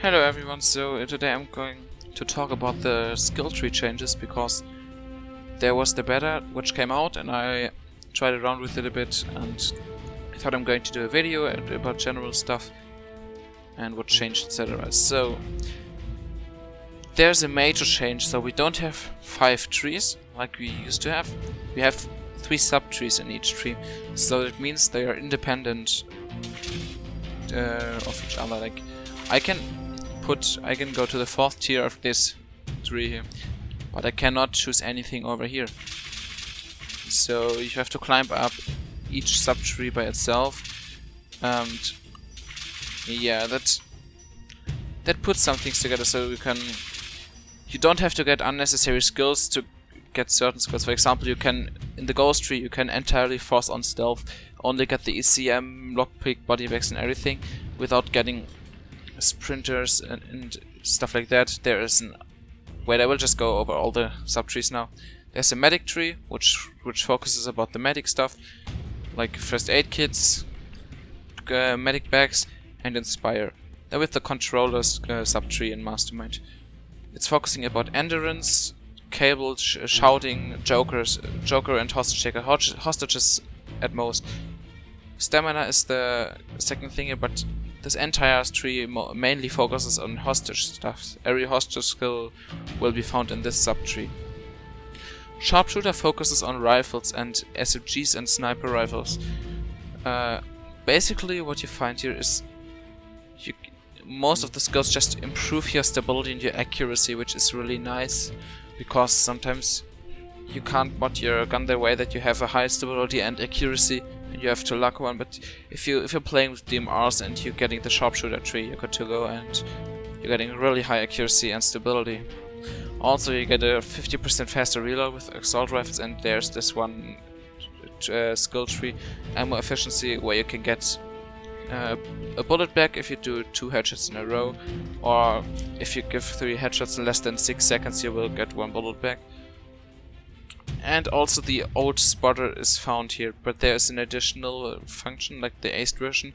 Hello everyone, so today I'm going to talk about the Skilltree changes because there was the beta which came out and I tried around with it a bit and I thought I'm going to do a video about general stuff and what changed, etc. So there's a major change, so we don't have 5 trees like we used to have. We have 3 subtrees in each tree, so it means they are independent of each other. Like I can go to the 4th tier of this tree here, but I cannot choose anything over here. So you have to climb up each subtree by itself, and yeah, that puts some things together. So you don't have to get unnecessary skills to get certain skills. For example, you can in the ghost tree you can entirely force on stealth, only get the ECM, lockpick, body bags, and everything without getting sprinters and stuff like that. There is an wait, I will just go over all the subtrees now. There's a medic tree which focuses about the medic stuff, like first aid kits, medic bags, and inspire. Then with the controllers subtree in mastermind, it's focusing about endurance, cable, shouting, joker and hostage taker. Hostages at most. Stamina is the second thing here, but this entire tree mainly focuses on hostage stuff. Every hostage skill will be found in this subtree. Sharpshooter focuses on rifles and SMGs and sniper rifles. Basically what you find here is most of the skills just improve your stability and your accuracy, which is really nice, because sometimes you can't mod your gun the way that you have a high stability and accuracy and you have to luck one. But if you're playing with DMRs and you're getting the sharpshooter tree, you're good to go and you're getting really high accuracy and stability. Also you get a 50% faster reload with assault rifles, and there's this one skill tree, ammo efficiency, where you can get a bullet back if you do 2 headshots in a row, or if you give 3 headshots in less than 6 seconds you will get 1 bullet back. And also the old spotter is found here, but there is an additional function like the aced version.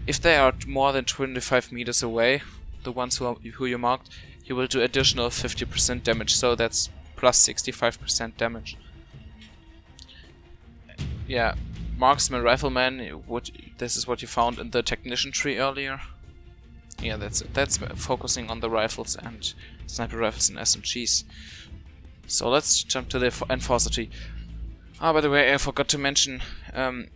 If they are more than 25 meters away, the ones who you marked, you will do additional 50% damage, so that's plus 65% damage. Yeah, marksman, rifleman, this is what you found in the technician tree earlier. Yeah, that's focusing on the rifles and sniper rifles and SMGs. So let's jump to the enforcer tree. By the way, I forgot to mention, to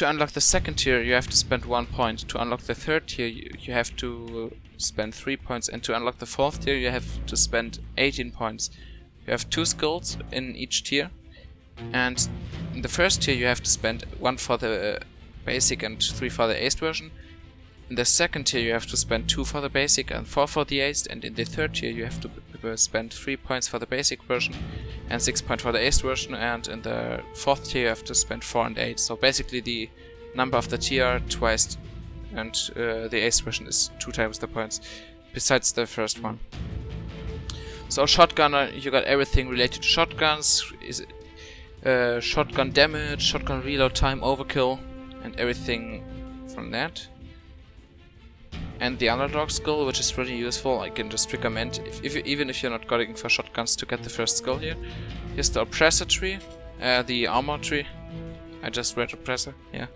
unlock the 2nd tier you have to spend 1 point. To unlock the 3rd tier you have to spend 3 points, and to unlock the 4th tier you have to spend 18 points. You have 2 skills in each tier, and in the 1st tier you have to spend 1 for the basic and 3 for the aced version. In the 2nd tier you have to spend 2 for the basic and 4 for the aced, and in the 3rd tier you have to spend 3 points for the basic version and 6 points for the aced version, and in the 4th tier you have to spend 4 and 8. So basically the number of the tier twice, and the aced version is 2 times the points, besides the first one. So shotgunner, you got everything related to shotguns, shotgun damage, shotgun reload time, overkill, and everything from that. And the underdog skill, which is pretty useful. I can just recommend, even if you're not going for shotguns, to get the first skill here. Here's the oppressor tree, the armor tree. I just read oppressor, yeah.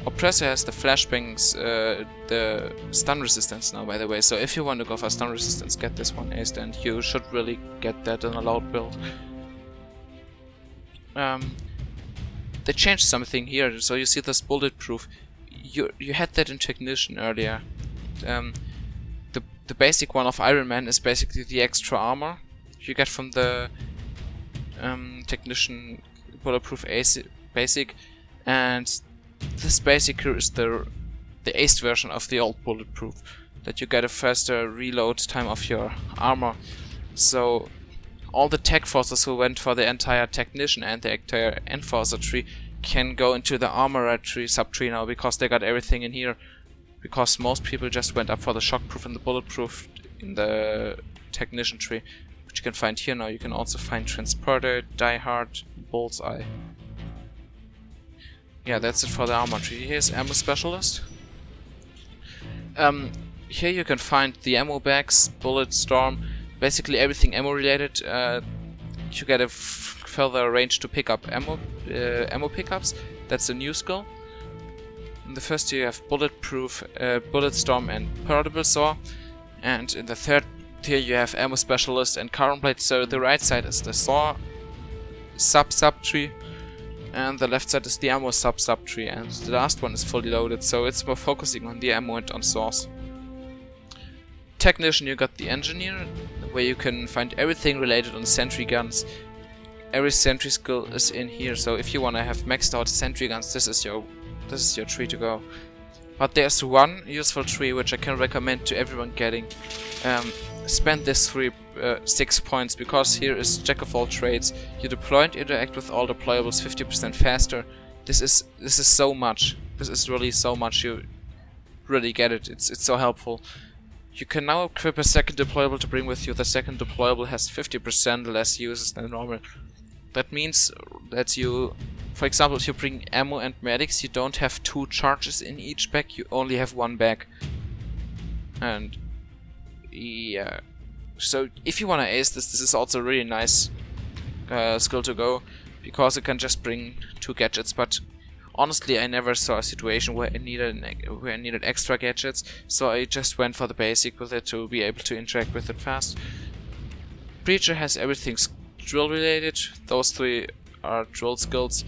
Oppressor has the flashbangs, the stun resistance now, by the way. So if you want to go for stun resistance, get this one aced, and you should really get that in a loud build. They changed something here, so you see this bulletproof. You had that in technician earlier. The basic one of Iron Man is basically the extra armor you get from the technician bulletproof basic, and this basic here is the aced version of the old bulletproof, that you get a faster reload time of your armor. So all the tech forces who went for the entire technician and the entire enforcer tree can go into the armorer tree subtree now, because they got everything in here. Because most people just went up for the shockproof and the bulletproof in the technician tree, which you can find here now. You can also find transporter, diehard, bullseye. Yeah, that's it for the armor tree. Here's ammo specialist. Here you can find the ammo bags, bullet storm, basically everything ammo related. You get a further range to pick up ammo pickups. That's a new skill. In the first tier you have bulletproof, bullet storm and portable saw, and in the third tier you have ammo specialist and carbon plate. So the right side is the saw subtree, and the left side is the ammo subtree, and the last one is fully loaded, so it's more focusing on the ammo and on saws. Technician, you got the engineer, where you can find everything related on sentry guns. Every sentry skill is in here, so if you want to have maxed out sentry guns, this is your tree to go. But there's one useful tree which I can recommend to everyone getting. Spend this 6 points, because here is Jack of all trades. You deploy and interact with all deployables 50% faster. This is so much. This is really so much. You really get it. It's so helpful. You can now equip a second deployable to bring with you. The second deployable has 50% less uses than normal. That means that you, for example, if you bring ammo and medics, you don't have 2 charges in each bag, you only have 1 bag. And yeah, so if you want to ace this is also a really nice skill to go, because you can just bring 2 gadgets. But honestly, I never saw a situation where I needed extra gadgets, so I just went for the basic with it to be able to interact with it fast. Preacher has everything drill related. Those 3 are drill skills.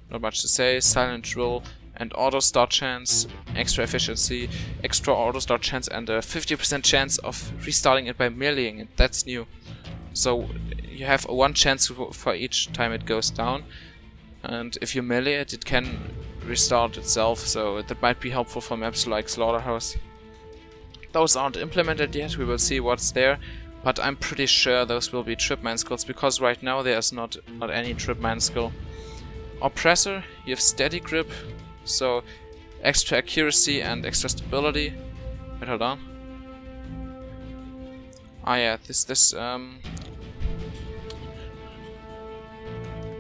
Not much to say. Silent drill and auto start chance, extra efficiency, extra auto start chance, and a 50% chance of restarting it by meleeing it. That's new. So you have 1 chance for each time it goes down. And if you melee it, it can restart itself, so that might be helpful for maps like Slaughterhouse. Those aren't implemented yet, we will see what's there, but I'm pretty sure those will be tripmine skills, because right now there's not any tripmine skill. Oppressor, you have steady grip, so extra accuracy and extra stability. Wait, hold on. Ah yeah,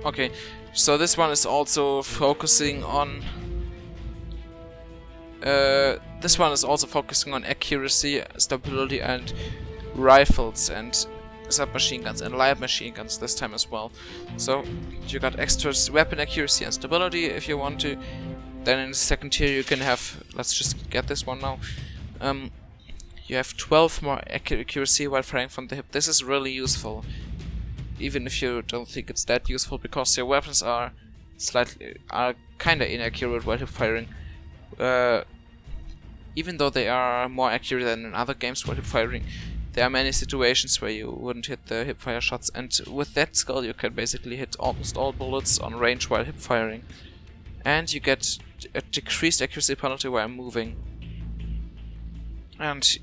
okay. So this one is also focusing on accuracy, stability, and rifles and submachine guns and light machine guns this time as well. So you got extra weapon accuracy and stability if you want to. Then in the second tier you can have, let's just get this one now. You have 12 more accuracy while firing from the hip. This is really useful, even if you don't think it's that useful, because your weapons are kinda inaccurate while hip firing. Even though they are more accurate than in other games while hip firing, there are many situations where you wouldn't hit the hip fire shots, and with that skill you can basically hit almost all bullets on range while hip firing. And you get a decreased accuracy penalty while moving. And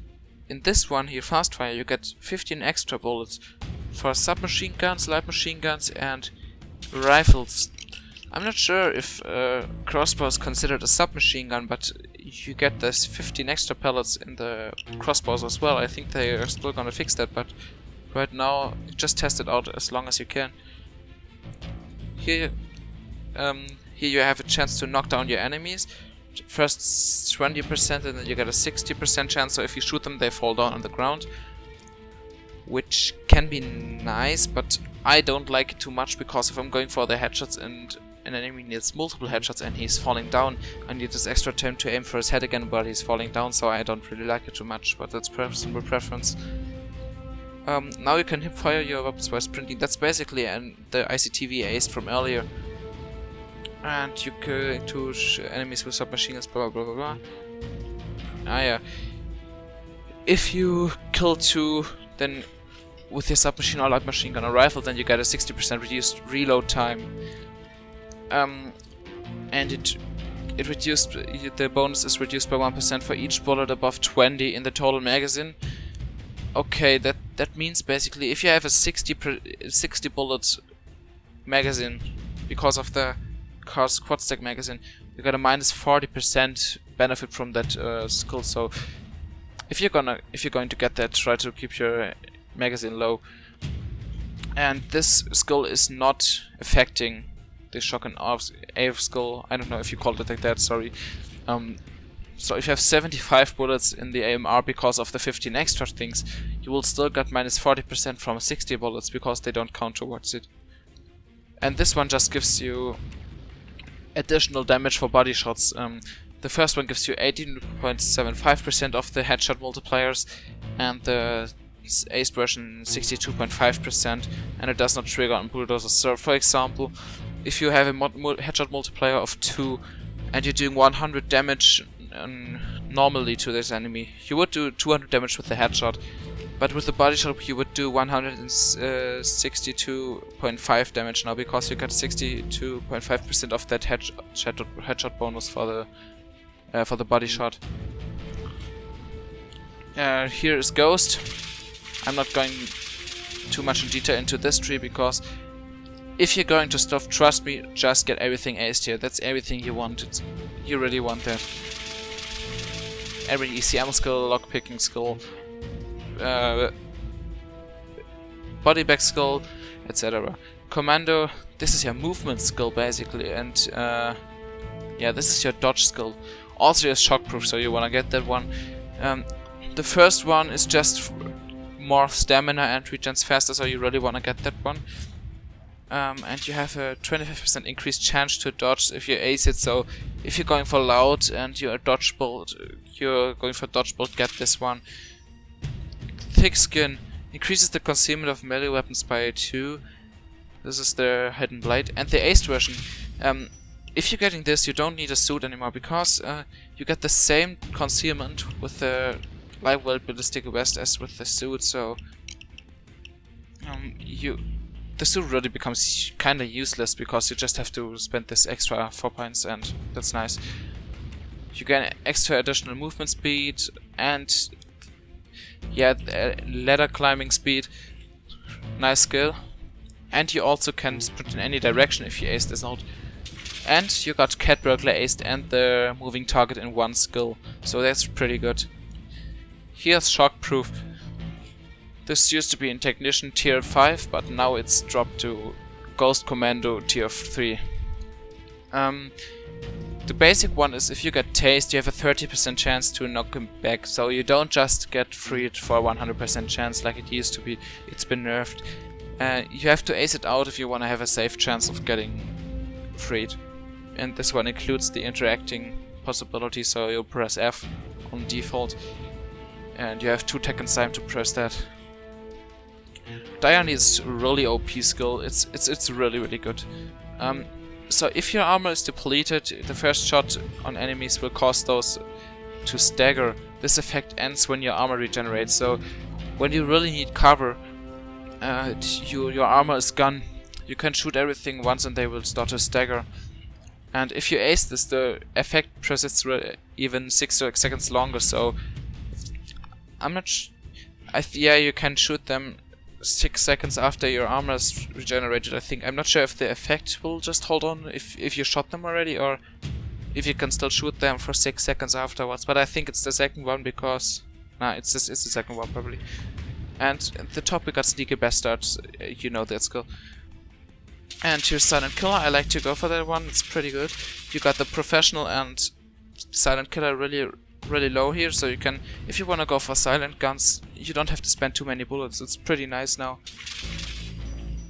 in this one here, fast fire, you get 15 extra bullets for submachine guns, light machine guns, and rifles. I'm not sure if crossbow is considered a submachine gun, but you get this 15 extra pellets in the crossbows as well. I think they are still gonna fix that, but right now just test it out as long as you can. Here you have a chance to knock down your enemies. First 20% and then you get a 60% chance, so if you shoot them they fall down on the ground, which can be nice, but I don't like it too much, because if I'm going for the headshots and an enemy needs multiple headshots and he's falling down, I need this extra time to aim for his head again while he's falling down, so I don't really like it too much, but that's personal preference. Now you can hip fire your weapons while sprinting. That's basically the ICTV ace from earlier. And you kill 2 enemies with submachine guns, blah blah blah blah. Ah yeah. If you kill 2, then with your submachine or light machine gun or rifle, then you get a 60% reduced reload time. And it reduced, the bonus is reduced by 1% for each bullet above 20 in the total magazine. Okay, that means basically if you have a 60 bullet magazine, because of the car's quad stack magazine, you got a minus 40% benefit from that skill. So if you're going to get that, try to keep your magazine low. And this skill is not affecting the shock and AF skill. I don't know if you called it like that, sorry. So if you have 75 bullets in the AMR because of the 15 extra things, you will still get minus 40% from 60 bullets because they don't count towards it. And this one just gives you additional damage for body shots. The first one gives you 18.75% of the headshot multipliers, and the aced version 62.5%, and it does not trigger on bulldozers. So for example, if you have a headshot multiplier of 2 and you're doing 100 damage normally to this enemy, you would do 200 damage with the headshot, but with the body shot you would do 162.5 damage now, because you got 62.5% of that headshot bonus for the body shot. Here is Ghost. I'm not going too much in detail into this tree, because if you're going to stuff, trust me, just get everything aced here. That's everything you want. You really want that. Every ECM skill, lockpicking skill, body bag skill, etc. Commando, this is your movement skill basically, and yeah, this is your dodge skill. Also your shockproof, so you wanna get that one. The first one is just more stamina and regens faster, so you really wanna get that one. And you have a 25% increased chance to dodge if you ace it, so if you're going for loud and you're going for dodge bolt, get this one. Thick skin increases the concealment of melee weapons by 2. This is the hidden blade. And the aced version, if you're getting this, you don't need a suit anymore, because you get the same concealment with the live weld ballistic vest as with the suit, so the suit really becomes kinda useless, because you just have to spend this extra 4 points, and that's nice. You get extra additional movement speed, and yeah, ladder climbing speed. Nice skill. And you also can sprint in any direction if you ace this out. And you got Cat Burglar aced and the moving target in one skill, so that's pretty good. Here's Shockproof. This used to be in Technician tier 5, but now it's dropped to Ghost Commando tier 3. The basic one is if you get tased, you have a 30% chance to knock him back, so you don't just get freed for a 100% chance like it used to be. It's been nerfed. You have to ace it out if you want to have a safe chance of getting freed. And this one includes the interacting possibility, so you'll press F on default, and you have 2 seconds time to press that. Diane is really OP skill. It's really good. So if your armor is depleted, the first shot on enemies will cause those to stagger. This effect ends when your armor regenerates. So when you really need cover, your armor is gone. You can shoot everything once and they will start to stagger. And if you ace this, the effect persists even 6 seconds longer. So I'm not. Yeah, you can shoot them 6 seconds after your armor is regenerated, I think. I'm not sure if the effect will just hold on if you shot them already, or if you can still shoot them for 6 seconds afterwards. But I think it's the second one, because it's the second one probably. And at the top we got Sneaky Bastards, you know that skill. And here's Silent Killer. I like to go for that one. It's pretty good. You got the Professional and Silent Killer really low here, so you can, if you want to go for silent guns, you don't have to spend too many bullets. It's pretty nice now.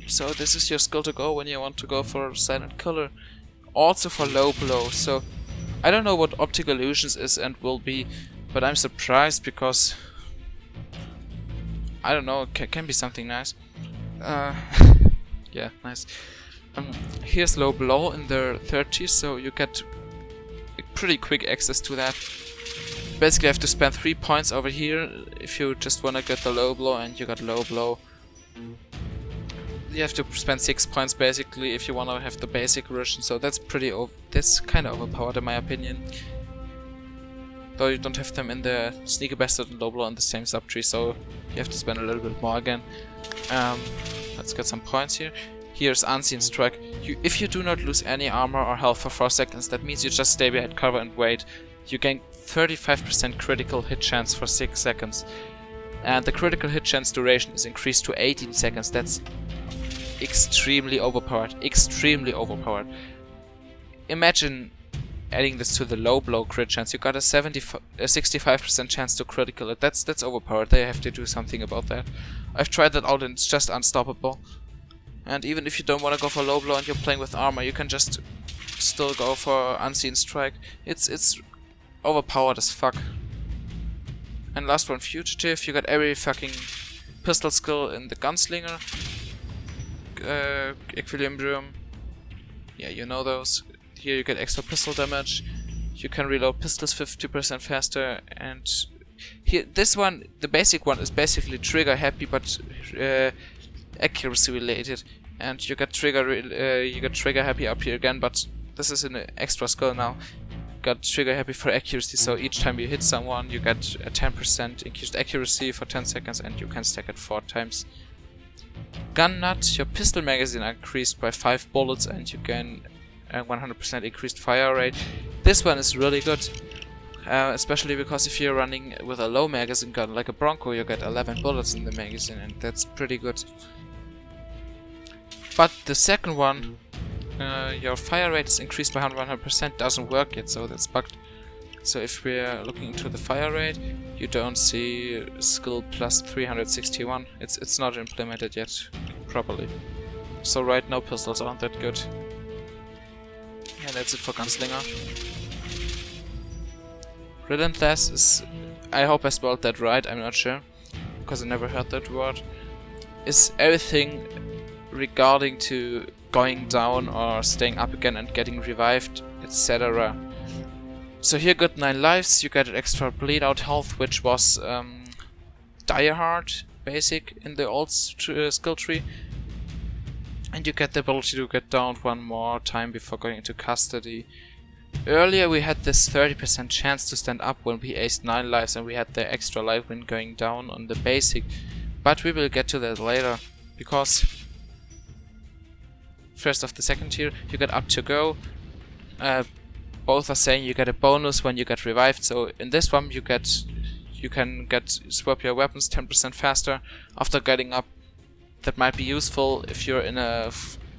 So this is your skill to go when you want to go for Silent Killer. Also for low blow. So I don't know what Optical Illusions is and will be, but I'm surprised, because I don't know, it can be something nice. Yeah, nice. Here's low blow in the 30s, so you get pretty quick access to that. Basically you have to spend 3 points over here if you just wanna get the low blow, and you got low blow. You have to spend 6 points basically if you wanna have the basic version, so that's that's kinda overpowered in my opinion. Though you don't have them in the Sneaky Bastard and low blow in the same subtree, so you have to spend a little bit more again. Let's get some points here. Here's Unseen Strike. If you do not lose any armor or health for 4 seconds, that means you just stay behind cover and wait. You gain 35% critical hit chance for 6 seconds. And the critical hit chance duration is increased to 18 seconds. That's extremely overpowered. Extremely overpowered. Imagine adding this to the low blow crit chance, you got a 65% chance to critical it. That's overpowered. They have to do something about that. I've tried that out and it's just unstoppable. And even if you don't want to go for low blow and you're playing with armor, you can just still go for unseen strike. It's overpowered as fuck. And last one, fugitive. You got every fucking pistol skill in the gunslinger. Equilibrium. Yeah, you know those. Here you get extra pistol damage. You can reload pistols 50% faster. And here, this one, the basic one, is basically trigger happy but accuracy related. And you get trigger happy up here again, but this is an extra skill now. Got trigger happy for accuracy, so each time you hit someone you get a 10% increased accuracy for 10 seconds and you can stack it 4 times. Gun nut, your pistol magazine increased by 5 bullets and you gain 100% increased fire rate. This one is really good, especially because if you're running with a low magazine gun like a Bronco, you get 11 bullets in the magazine and that's pretty good. But the second one, your fire rate is increased by 100%, doesn't work yet, so that's bugged. So if we're looking into the fire rate, you don't see skill plus 361. It's not implemented yet properly. So right now pistols aren't that good. Yeah, that's it for Gunslinger. Relentless is, I hope I spelled that right, I'm not sure, because I never heard that word. Is everything regarding to going down or staying up again and getting revived, etc. So here got 9 lives, you get an extra bleed out health, which was die hard basic in the old skill tree. And you get the ability to get down one more time before going into custody. Earlier we had this 30% chance to stand up when we aced 9 lives and we had the extra life when going down on the basic. But we will get to that later, because first of the second tier you get up to go. Both are saying you get a bonus when you get revived, so in this one you can swap your weapons 10% faster after getting up. That might be useful if you're in a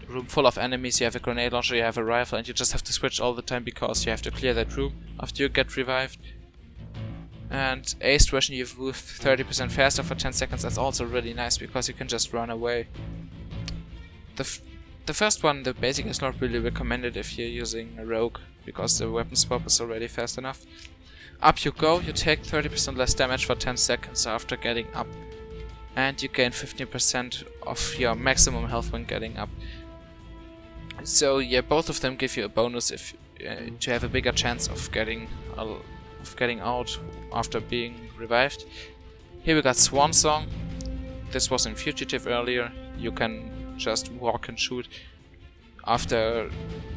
room full of enemies, you have a grenade launcher, you have a rifle, and you just have to switch all the time because you have to clear that room after you get revived. And aced version, you move 30% faster for 10 seconds, that's also really nice because you can just run away. The first one, the basic, is not really recommended if you're using a rogue, because the weapon swap is already fast enough. Up you go, you take 30% less damage for 10 seconds after getting up. And you gain 15% of your maximum health when getting up. So yeah, both of them give you a bonus if to have a bigger chance of getting out after being revived. Here we got Swan Song. This was in Fugitive earlier. You can just walk and shoot after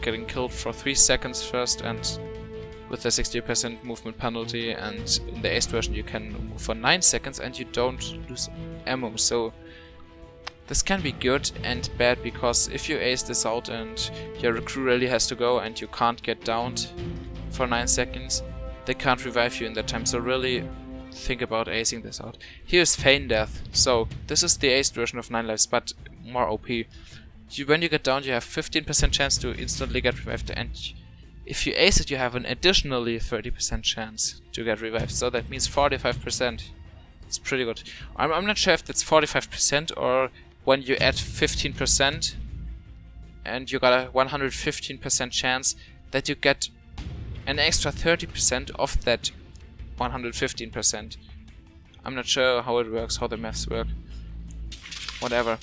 getting killed for 3 seconds first, and with a 60% movement penalty, and in the aced version you can move for 9 seconds and you don't lose ammo. So this can be good and bad, because if you ace this out and your crew really has to go and you can't get downed for 9 seconds, they can't revive you in that time, so really think about acing this out. Here's Feign Death. So this is the aced version of 9 lives, but more OP. When you get down, you have 15% chance to instantly get revived, and if you ace it, you have an additionally 30% chance to get revived. So that means 45%. It's pretty good. I'm not sure if that's 45% or when you add 15% and you got a 115% chance that you get an extra 30% of that 115%. I'm not sure how it works, how the maths work. Whatever.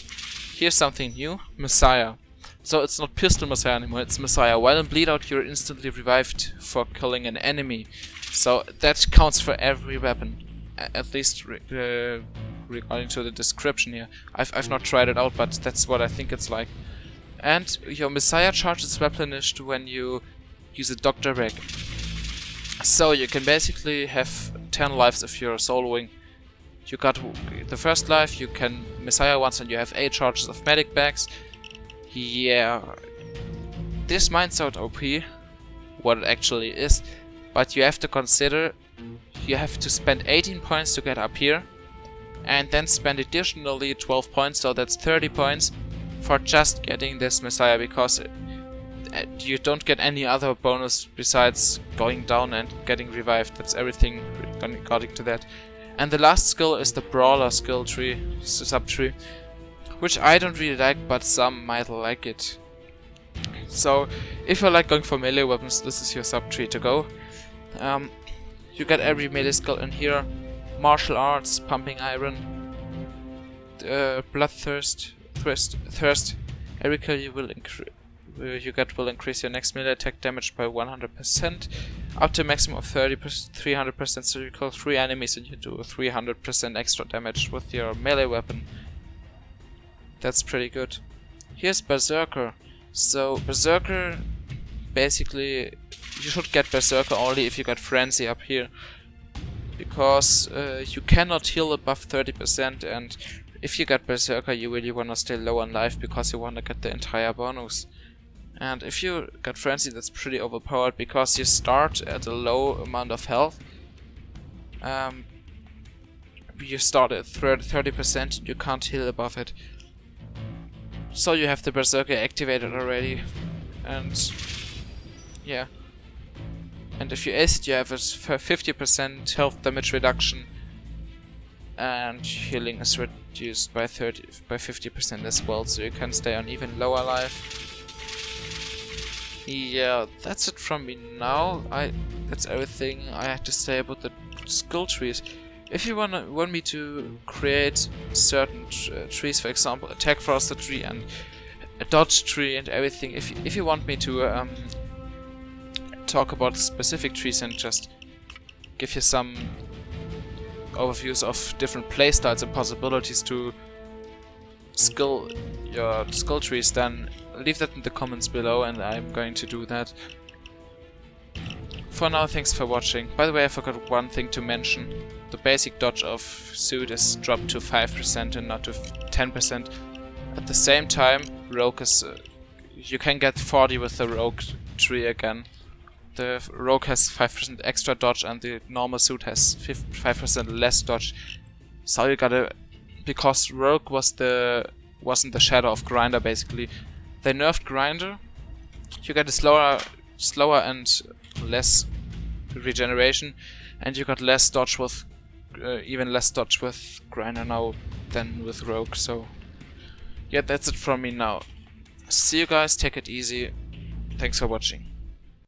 Here's something new, Messiah. So it's not Pistol Messiah anymore, it's Messiah. While in bleed out, you're instantly revived for killing an enemy. So that counts for every weapon, at least regarding to the description here. I've not tried it out, but that's what I think it's like. And your Messiah charge is replenished when you use a Dr. Reg. So you can basically have 10 lives if you're soloing. You got the first life, you can Messiah once and you have 8 charges of medic bags. Yeah, this might sound OP, what it actually is, but you have to consider you have to spend 18 points to get up here, and then spend additionally 12 points, so that's 30 points for just getting this Messiah, because you don't get any other bonus besides going down and getting revived. That's everything regarding to that. And the last skill is the Brawler skill tree, subtree, which I don't really like, but some might like it. So if you like going for melee weapons, this is your subtree to go. You get every melee skill in here: martial arts, pumping iron, bloodthirst, thirst. Every kill you will increase your next melee attack damage by 100%, up to a maximum of 300%. So you kill 3 enemies and you do 300% extra damage with your melee weapon. That's pretty good. Here's Berserker. So Berserker, basically, you should get Berserker only if you got Frenzy up here, because you cannot heal above 30%, and if you get Berserker you really wanna stay low on life because you wanna get the entire bonus. And if you got Frenzy, that's pretty overpowered because you start at a low amount of health. You start at 30% and you can't heal above it. So you have the Berserker activated already, and yeah. And if you ace it, you have a 50% health damage reduction, and healing is reduced by 50% as well, so you can stay on even lower life. Yeah, that's it from me now. That's everything I had to say about the skill trees. If you want me to create certain trees, for example, attack thruster tree and a dodge tree and everything, if you want me to talk about specific trees and just give you some overviews of different playstyles and possibilities to skill your skill trees, then leave that in the comments below and I'm going to do that. For now, thanks for watching. By the way, I forgot one thing to mention. The basic dodge of suit is dropped to 5% and not to 10%. At the same time, rogue is... you can get 40 with the rogue tree again. The rogue has 5% extra dodge and the normal suit has 5% less dodge. So you gotta... because rogue wasn't the shadow of grinder basically. They nerfed grinder. You get a slower and less regeneration, and you got less dodge with even less dodge with grinder now than with rogue. So yeah, that's it from me now. See you guys, take it easy. Thanks for watching.